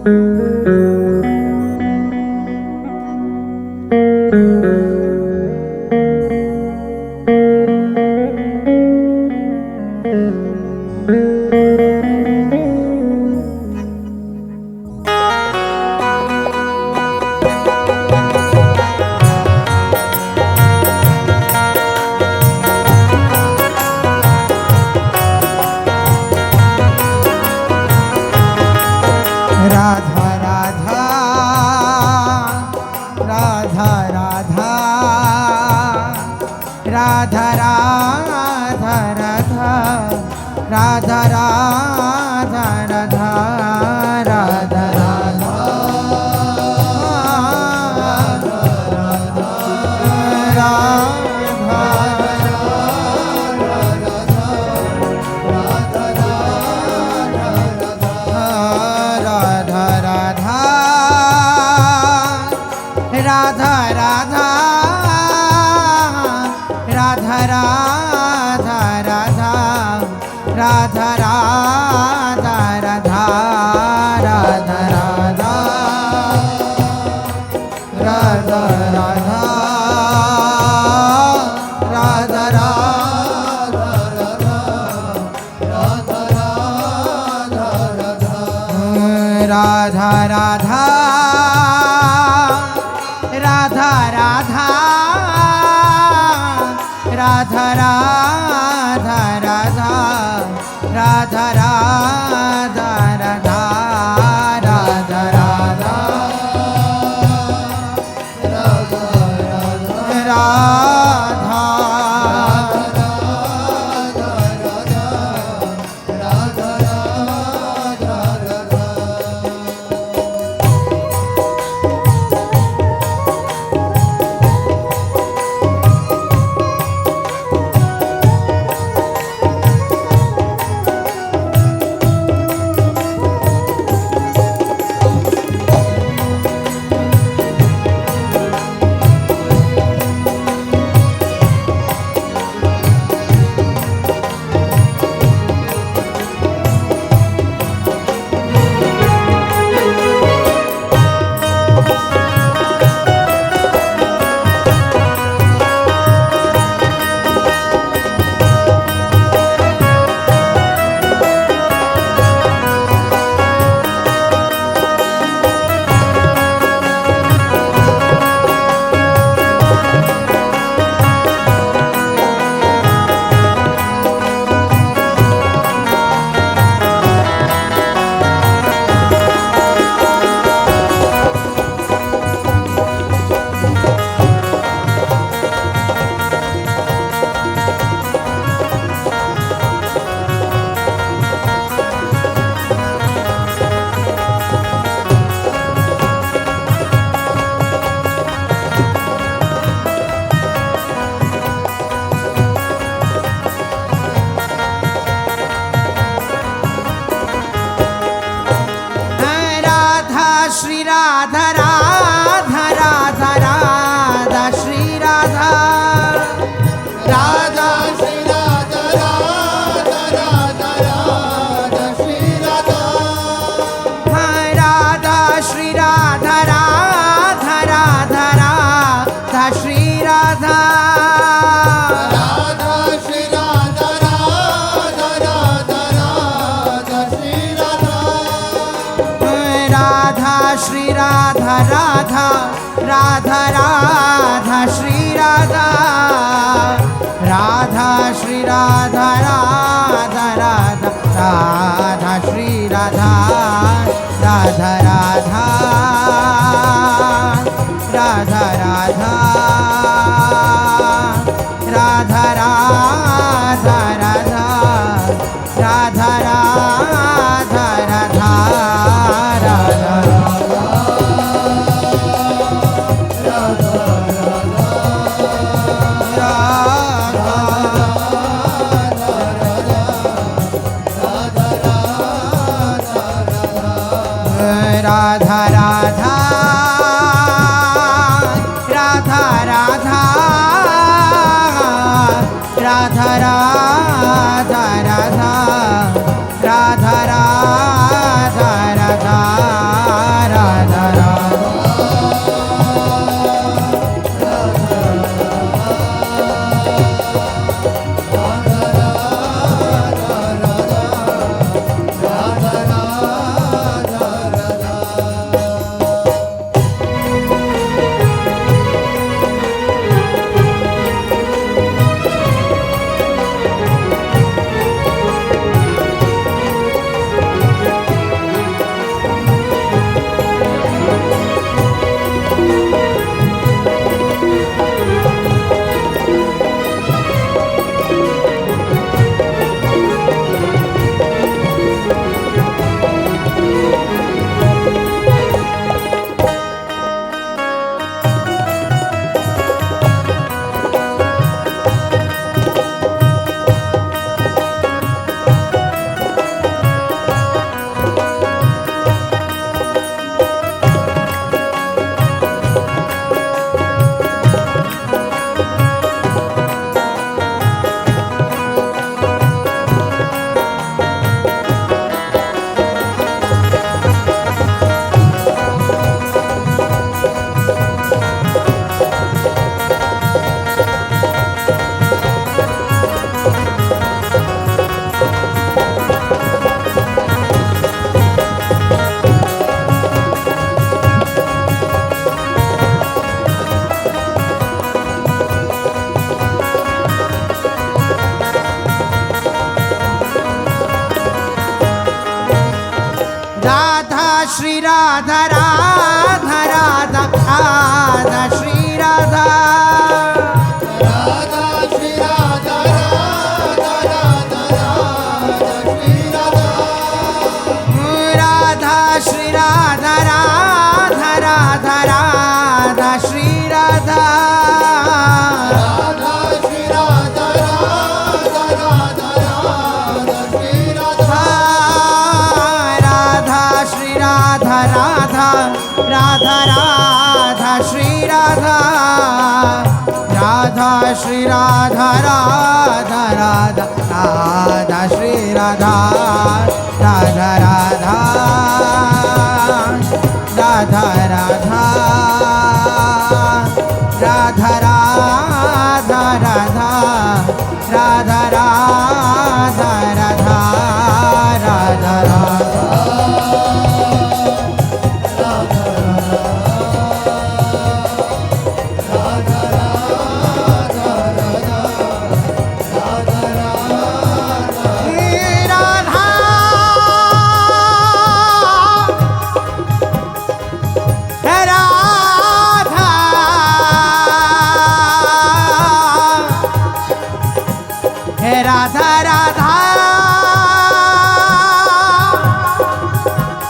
राधा राधा राधा श्री राधा राधा राधा राधा श्री राधा राधा श्री राधा राधा राधा राधा श्री राधा राधा श्री राधा राधा राधा राधा श्री राधा राधा श्री राधा राधा राधा राधा श्री राधा राधा श्री राधा राधा राधा राधा श्री राधा राधा श्री राधा राधा राधा राधा श्री राधा राधा राधा राधा राधा राधा राधा राधा राधा राधा राधा राधा राधा राधा राधा हे राधा राधा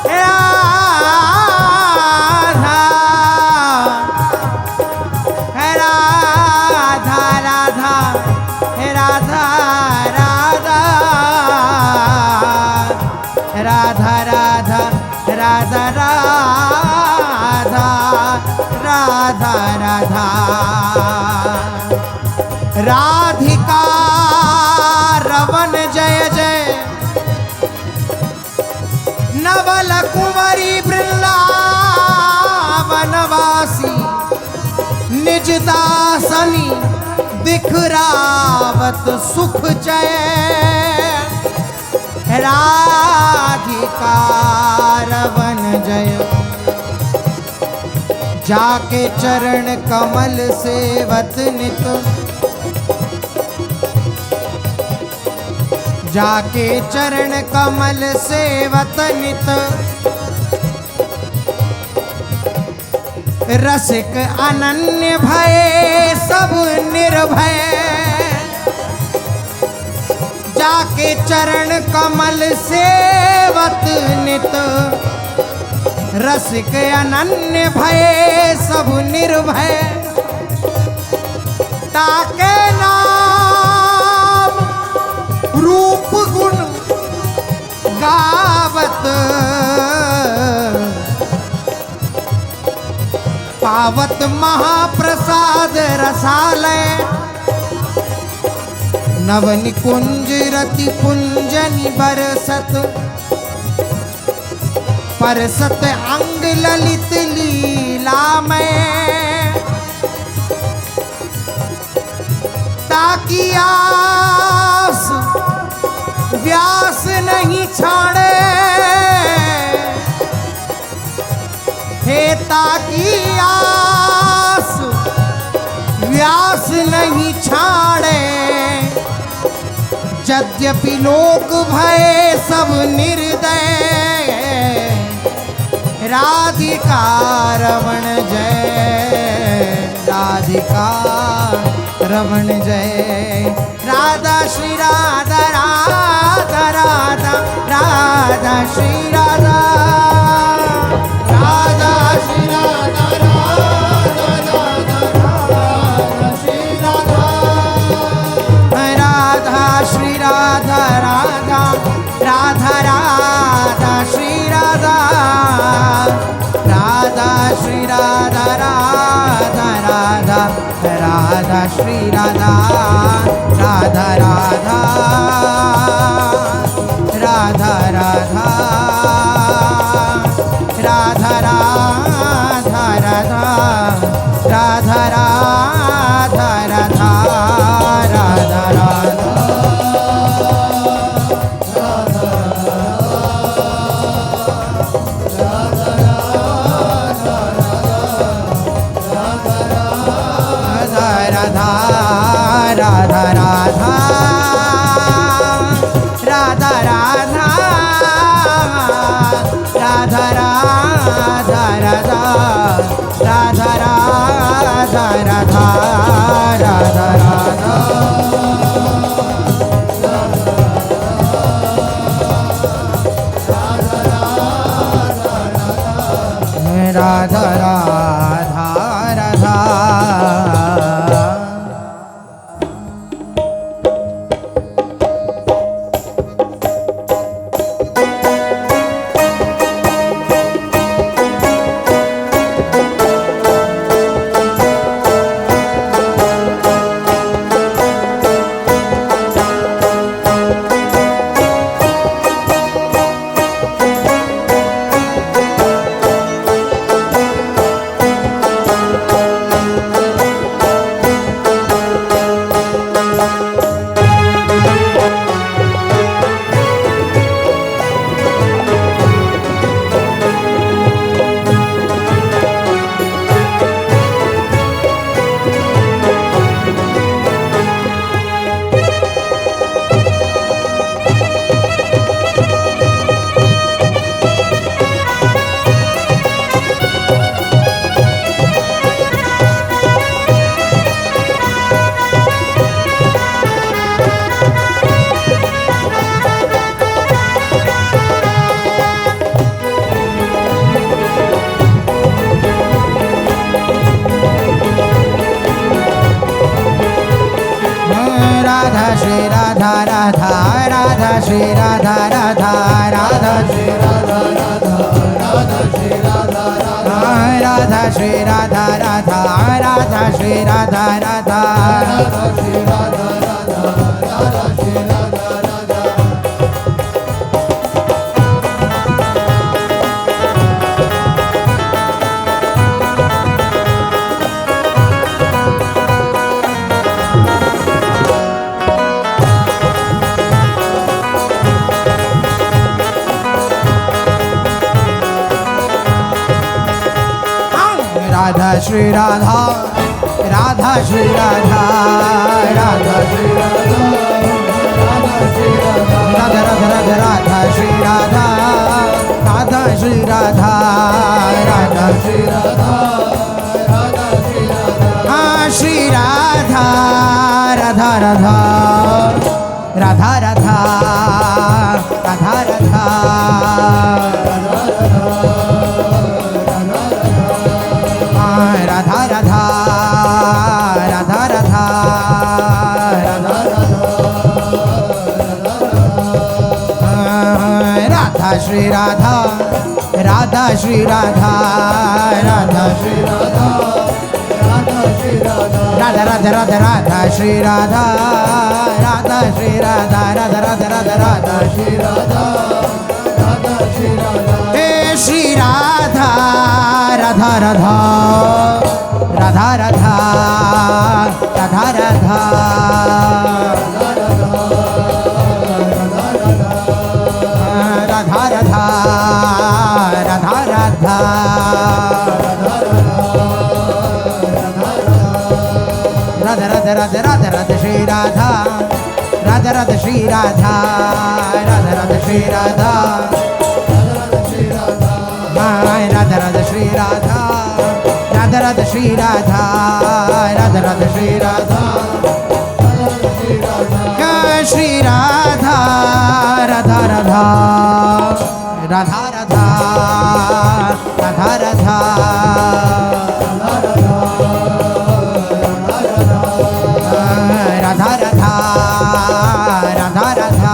हे राधा हे राधा राधा हे राधा राधा राधा राधा राधा राधा राधा राधिका रवन जय जय नवल कुंवरी वृंदावनवासी निज दासनी दिखरावत सुख जय राधिका रवन जय जाके चरण कमल सेवत नित जाके चरण कमल सेवत नित रसिक अनन्य भय सब निर्भय जाके चरण कमल सेवत नित रसिक अनन्य भय सब निर्भय ताके नाम रूप गुण गावत पावत महाप्रसाद रसालय नवनि कुंज रति कुंजनि बरसत परसत अंग ललित लीलामय ताकि आस व्यास नहीं छाड़े हे ताकि आस व्यास नहीं छाड़े यद्यपि लोक भय सब निर्दय राधिका रमण जय राधिका रमण जय राधा श्री राधा राधा राधा राधा श्री राधा राधा श्री राधा राधा राधा राधा श्री राधा राधा श्री राधा राधा राधा राधा श्री राधा राधा श्री राधा राधा राधा राधा श्री राधा राधा राधा राधा राधा राधा राधा राधा राधा राधा राधा राधा राधा राधा राधा राधा राधा राधा राधा राधा राधा श्री राधा राधा राधा श्री राधा राधा राधा श्री राधा राधा राधा श्री राधा राधा राधा श्री राधा राधा राधा श्री राधा राधा राधा श्री राधा राधा राधा श्री राधा राधा राधा श्री राधा राधा श्री राधा राधा श्री राधा राधा श्री राधा राधा राधा राधा राधा श्री राधा राधा श्री राधा राधा श्री राधा राधा श्री राधा हाँ श्री राधा राधा राधा राधा राधा राधा राधा राधा राधा राधा राधा राधा राधा श्री राधा राधा श्री राधा राधा श्री राधा राधा श्री राधा राधा राधा राधा राधा श्री राधा राधा श्री राधा राधा राधा राधा राधा श्री राधा राधा श्री राधा हे श्री राधा राधा राधा राधा राधा राधा राधा राधा राधा राधा राधा राधा राधा राधा राधा राधा श्री राधा राधा राधा श्री राधा राधा राधा श्री राधा राधा राधा श्री राधा राधा राधा श्री राधा राधा राधा श्री राधा श्री राधा राधा राधा राधा राधा राधा राधा राधा राधा राधा राधा